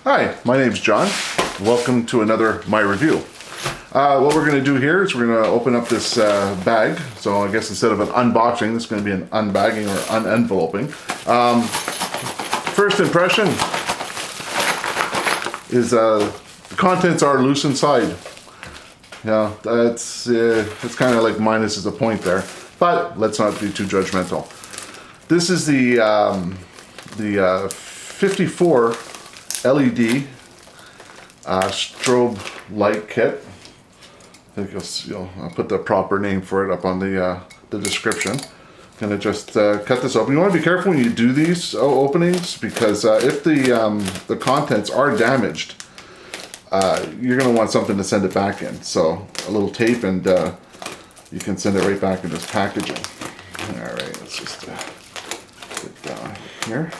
Hi, my name's John. Welcome to another My Review. What we're going to do here is we're going to open up this bag. So I guess instead of an unboxing, this is going to be an unbagging or unenveloping. First impression is the contents are loose inside. Yeah, it's kind of like minus is a point there, but let's not be too judgmental. This is the 54 LED strobe light kit. I think I'll put the proper name for it up on the description. Gonna just cut this open. You want to be careful when you do these openings because if the contents are damaged, you're gonna want something to send it back in. So a little tape and you can send it right back in this packaging. All right, let's just put down here.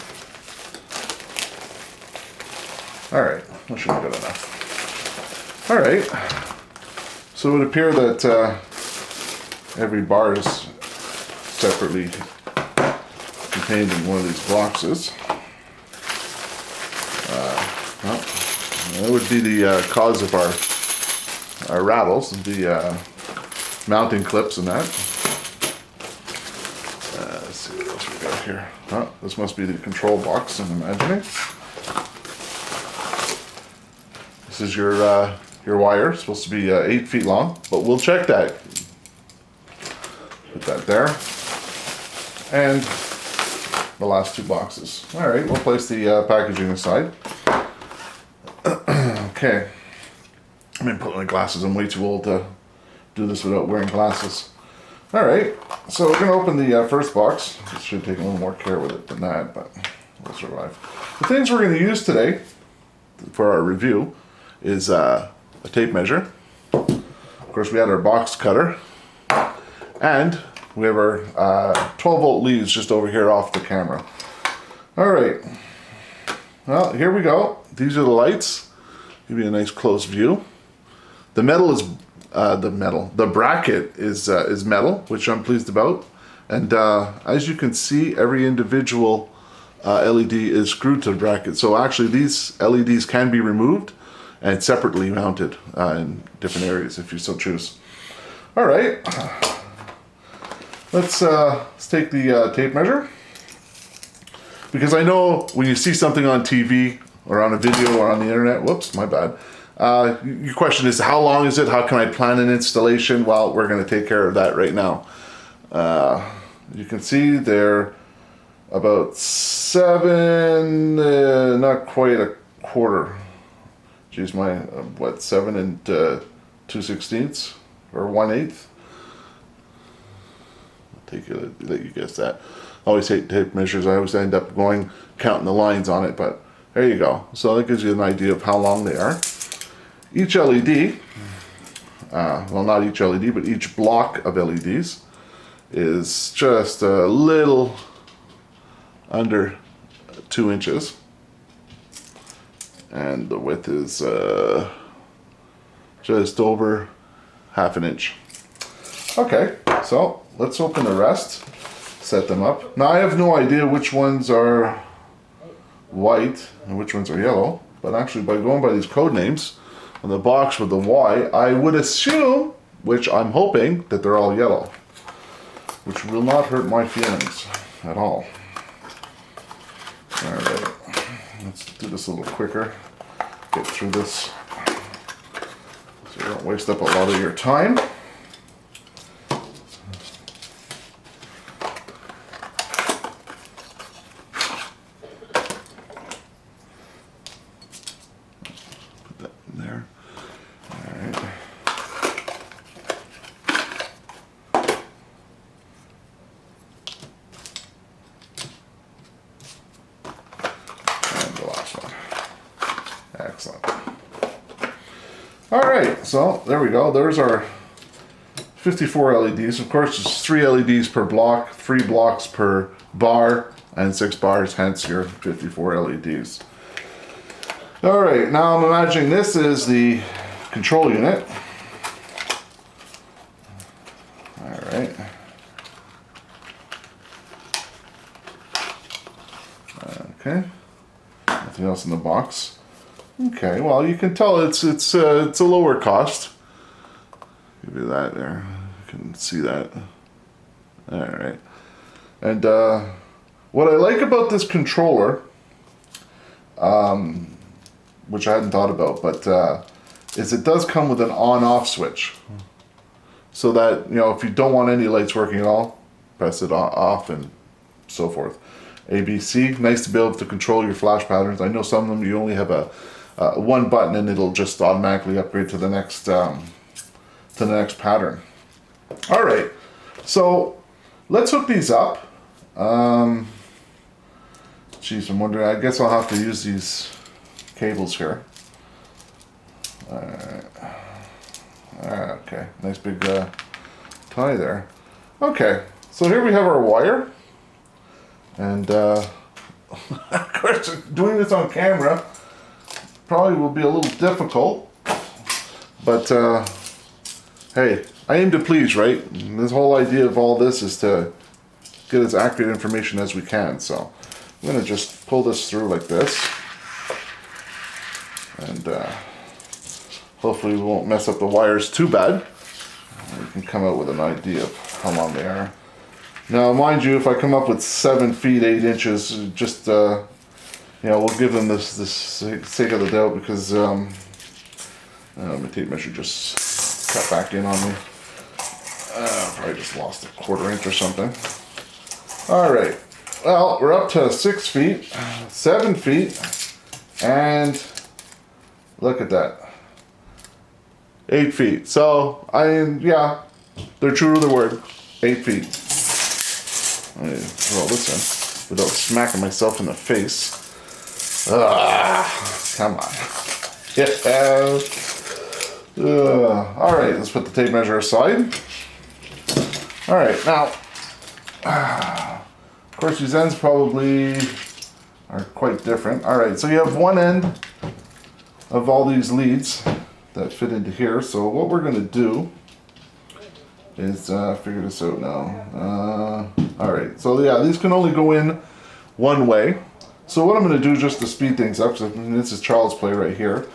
All right, that should be good enough. All right, so it would appear that every bar is separately contained in one of these boxes. Well, that would be the cause of our rattles, the mounting clips and that. Let's see what else we got here. Oh, this must be the control box, I'm imagining. This is your wire. It's supposed to be 8 feet long, but we'll check that. Put that there. And the last two boxes. All right, we'll place the packaging aside. Okay. I've been putting my glasses. I'm way too old to do this without wearing glasses. All right, so we're gonna open the first box. This should take a little more care with it than that, but we'll survive. The things we're gonna use today for our review is a tape measure. Of course, we had our box cutter, and we have our 12-volt leads just over here off the camera. All right, well, here we go. These are the lights. Give you a nice close view. The metal is the bracket is metal, which I'm pleased about. And as you can see, every individual LED is screwed to the bracket. So actually, these LEDs can be removed and separately mounted in different areas if you so choose. All right, let's take the tape measure, because I know when you see something on TV or on a video or on the internet, whoops, my bad, your question is, how long is it? How can I plan an installation? Well, we're going to take care of that right now. You can see they're about 7, not quite a quarter. Geez, my, what, 7 and 2/16 or 1/8? Let you guess that. I always hate tape measures. I always end up counting the lines on it, but there you go. So that gives you an idea of how long they are. Each LED, well, not each LED, but each block of LEDs is just a little under 2 inches. And the width is just over ½ an inch. Okay, so let's open the rest, set them up. Now I have no idea which ones are white and which ones are yellow, but actually by going by these code names on the box with the Y, I would assume, which I'm hoping, that they're all yellow, which will not hurt my feelings at all. All right. Let's do this a little quicker. Get through this so you don't waste up a lot of your time. Put that in there. All right. And the last one. Excellent. All right, so there we go. There's our 54 LEDs. Of course, it's 3 LEDs per block, 3 blocks per bar, and 6 bars, hence your 54 LEDs. All right, now I'm imagining this is the control unit. All right. Okay. Nothing else in the box. Okay, well you can tell it's a lower cost. Give you that there. You can see that. All right. And what I like about this controller, which I hadn't thought about, but is it does come with an on-off switch. So that, you know, if you don't want any lights working at all, press it off and so forth. ABC, nice to be able to control your flash patterns. I know some of them you only have a one button and it'll just automatically upgrade to the next pattern. All right, so let's hook these up. Geez, I'm wondering, I guess I'll have to use these cables here. Okay, nice big tie there. Okay, so here we have our wire. And of course, doing this on camera probably will be a little difficult. But hey, I aim to please, right? And this whole idea of all this is to get as accurate information as we can. So I'm going to just pull this through like this. And hopefully we won't mess up the wires too bad. We can come out with an idea of how long they are. Now, mind you, if I come up with 7 feet 8 inches, just you know, we'll give them this sake of the doubt because my tape measure just cut back in on me. Probably just lost a 1/4 inch or something. All right. Well, we're up to 6 feet, 7 feet, and look at that, 8 feet. So yeah, they're true to the word, 8 feet. Let me roll this in without smacking myself in the face. Come on. Yeah. All right, let's put the tape measure aside. All right, now, of course, these ends probably are quite different. All right, so you have one end of all these leads that fit into here. So what we're going to do is figure this out now. All right, so yeah, these can only go in one way. So what I'm going to do just to speed things up, because this is Charles' play right here,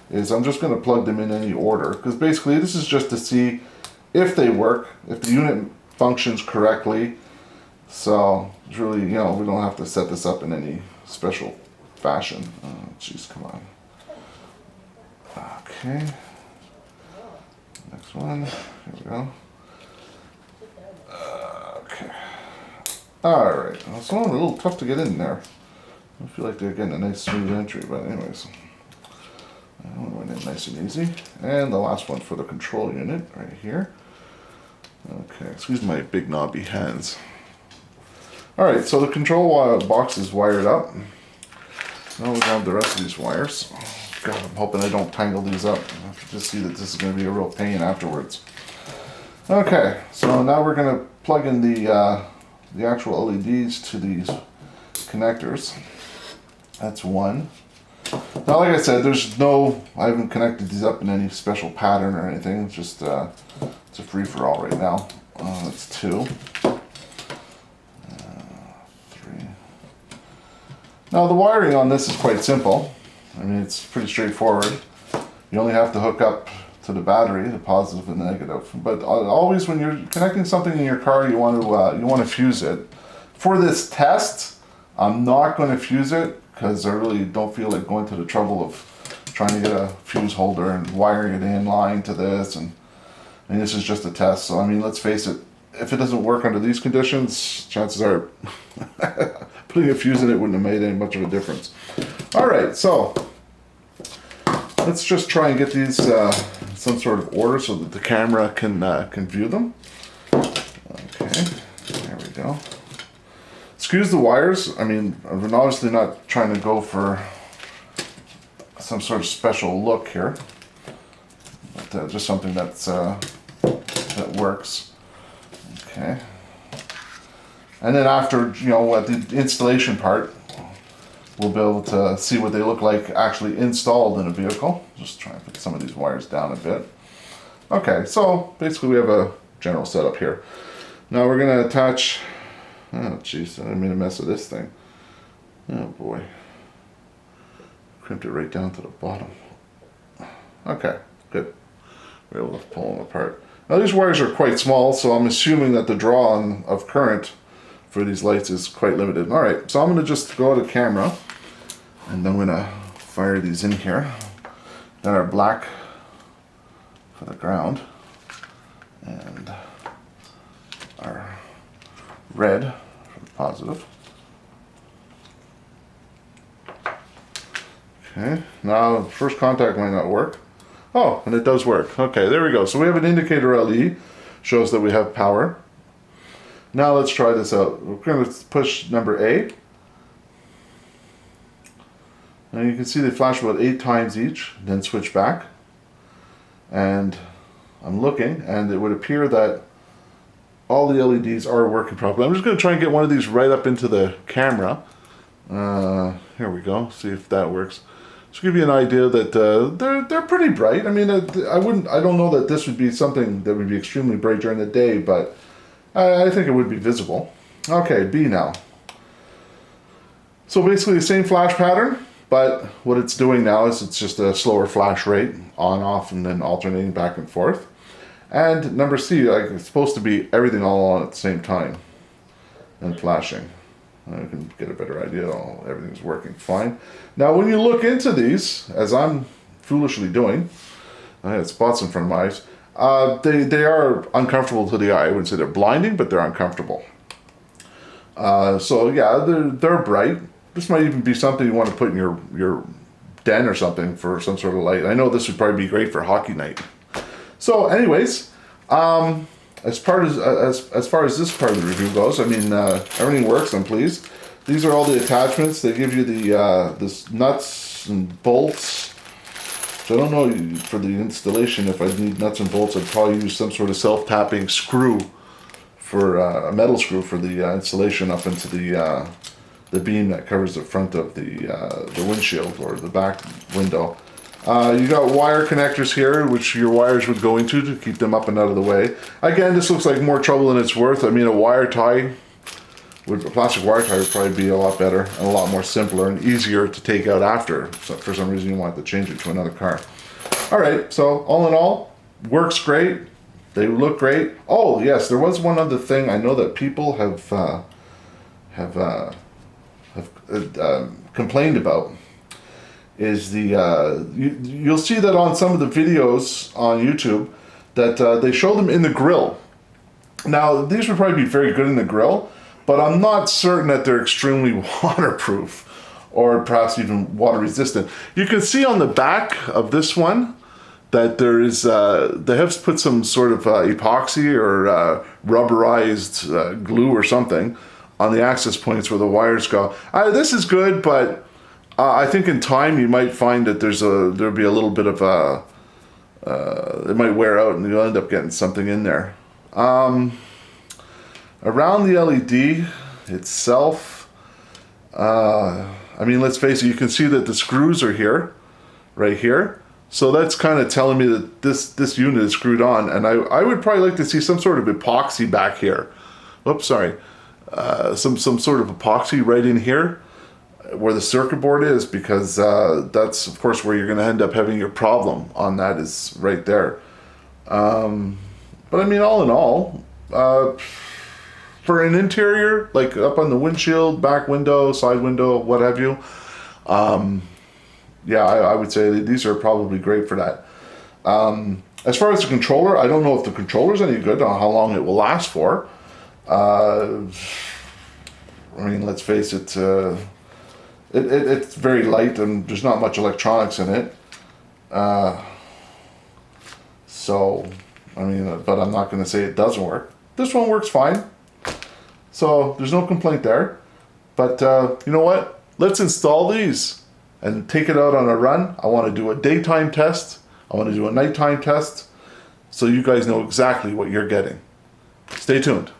is I'm just going to plug them in any order. Because basically this is just to see if they work, if the unit functions correctly. So it's really, you know, we don't have to set this up in any special fashion. Jeez, come on. Okay. Next one. Here we go. Okay. Alright. It's a little tough to get in there. I feel like they're getting a nice smooth entry, but anyways. I went in nice and easy. And the last one for the control unit right here. Okay, excuse my big knobby hands. Alright, so the control box is wired up. Now we have the rest of these wires. God, I'm hoping I don't tangle these up. I have to just see that this is going to be a real pain afterwards. Okay, so now we're going to plug in the actual LEDs to these connectors. That's one. Now, like I said, I haven't connected these up in any special pattern or anything. It's just it's a free-for-all right now. That's 2. 3. Now the wiring on this is quite simple. I mean, it's pretty straightforward. You only have to hook up to the battery, the positive and the negative. But always when you're connecting something in your car, you want to fuse it. For this test, I'm not going to fuse it because I really don't feel like going to the trouble of trying to get a fuse holder and wiring it in line to this. And this is just a test. So I mean, let's face it. If it doesn't work under these conditions, chances are putting a fuse in it wouldn't have made any much of a difference. All right, so let's just try and get these some sort of order so that the camera can view them. Okay, there we go. Excuse the wires. I mean, I'm obviously not trying to go for some sort of special look here, but just something that works. Okay. And then after, you know, at the installation part, we'll be able to see what they look like actually installed in a vehicle. Just try and put some of these wires down a bit. Okay, so basically we have a general setup here. Now we're going to attach, oh jeez, I made a mess of this thing. Oh boy. crimped it right down to the bottom. Okay, good. We're able to pull them apart. Now these wires are quite small, so I'm assuming that the draw of current for these lights is quite limited. All right, so I'm gonna just go to camera, and I'm gonna fire these in here. Got our black for the ground, and our red for the positive. Okay, now first contact might not work. Oh, and it does work. Okay, there we go. So we have an indicator LED, shows that we have power. Now let's try this out. We're going to push number A. Now you can see they flash about 8 times each, then switch back. And I'm looking, and it would appear that all the LEDs are working properly. I'm just going to try and get one of these right up into the camera. Here we go. See if that works. To give you an idea that they're pretty bright. I mean, I don't know that this would be something that would be extremely bright during the day, but I think it would be visible. Okay, B now. So basically the same flash pattern, but what it's doing now is it's just a slower flash rate, on, off, and then alternating back and forth. And number C, like, it's supposed to be everything all on at the same time and flashing. I can get a better idea. Everything's working fine. Now, when you look into these, as I'm foolishly doing, I had spots in front of my eyes. They are uncomfortable to the eye. I wouldn't say they're blinding, but they're uncomfortable. So yeah, they're bright. This might even be something you want to put in your den or something for some sort of light. I know this would probably be great for hockey night. So, anyways. As far as this part of the review goes, I mean, everything works. I'm pleased. These are all the attachments. They give you the this nuts and bolts. So I don't know for the installation if I need nuts and bolts. I'd probably use some sort of self-tapping screw for a metal screw for the installation up into the beam that covers the front of the windshield or the back window. You got wire connectors here, which your wires would go into to keep them up and out of the way. Again, this looks like more trouble than it's worth. I mean, a plastic wire tie would probably be a lot better and a lot more simpler and easier to take out after. So for some reason you want to change it to another car. All right, so all in all, works great. They look great. Oh yes, there was one other thing I know that people have complained about. Is you'll see that on some of the videos on YouTube that they show them in the grill. Now these would probably be very good in the grill, but I'm not certain that they're extremely waterproof or perhaps even water resistant. You can see on the back of this one that there is they have put some sort of epoxy or rubberized glue or something on the access points where the wires go. This is good, but I think in time you might find that there'll be a little bit of it might wear out and you'll end up getting something in there. Around the LED itself, I mean, let's face it, you can see that the screws are here, right here. So that's kind of telling me that this unit is screwed on, and I would probably like to see some sort of epoxy back here. Oops, sorry. Some sort of epoxy right in here where the circuit board is, because that's of course where you're going to end up having your problem on that, is right there. But I mean, all in all, for an interior, like up on the windshield, back window, side window, what have you, yeah, I would say that these are probably great for that. As far as the controller, I don't know if the controller's any good on how long it will last for. I mean, let's face it, it's very light and there's not much electronics in it. So, I mean, but I'm not going to say it doesn't work. This one works fine. So, there's no complaint there. But, you know what? Let's install these and take it out on a run. I want to do a daytime test. I want to do a nighttime test. So you guys know exactly what you're getting. Stay tuned.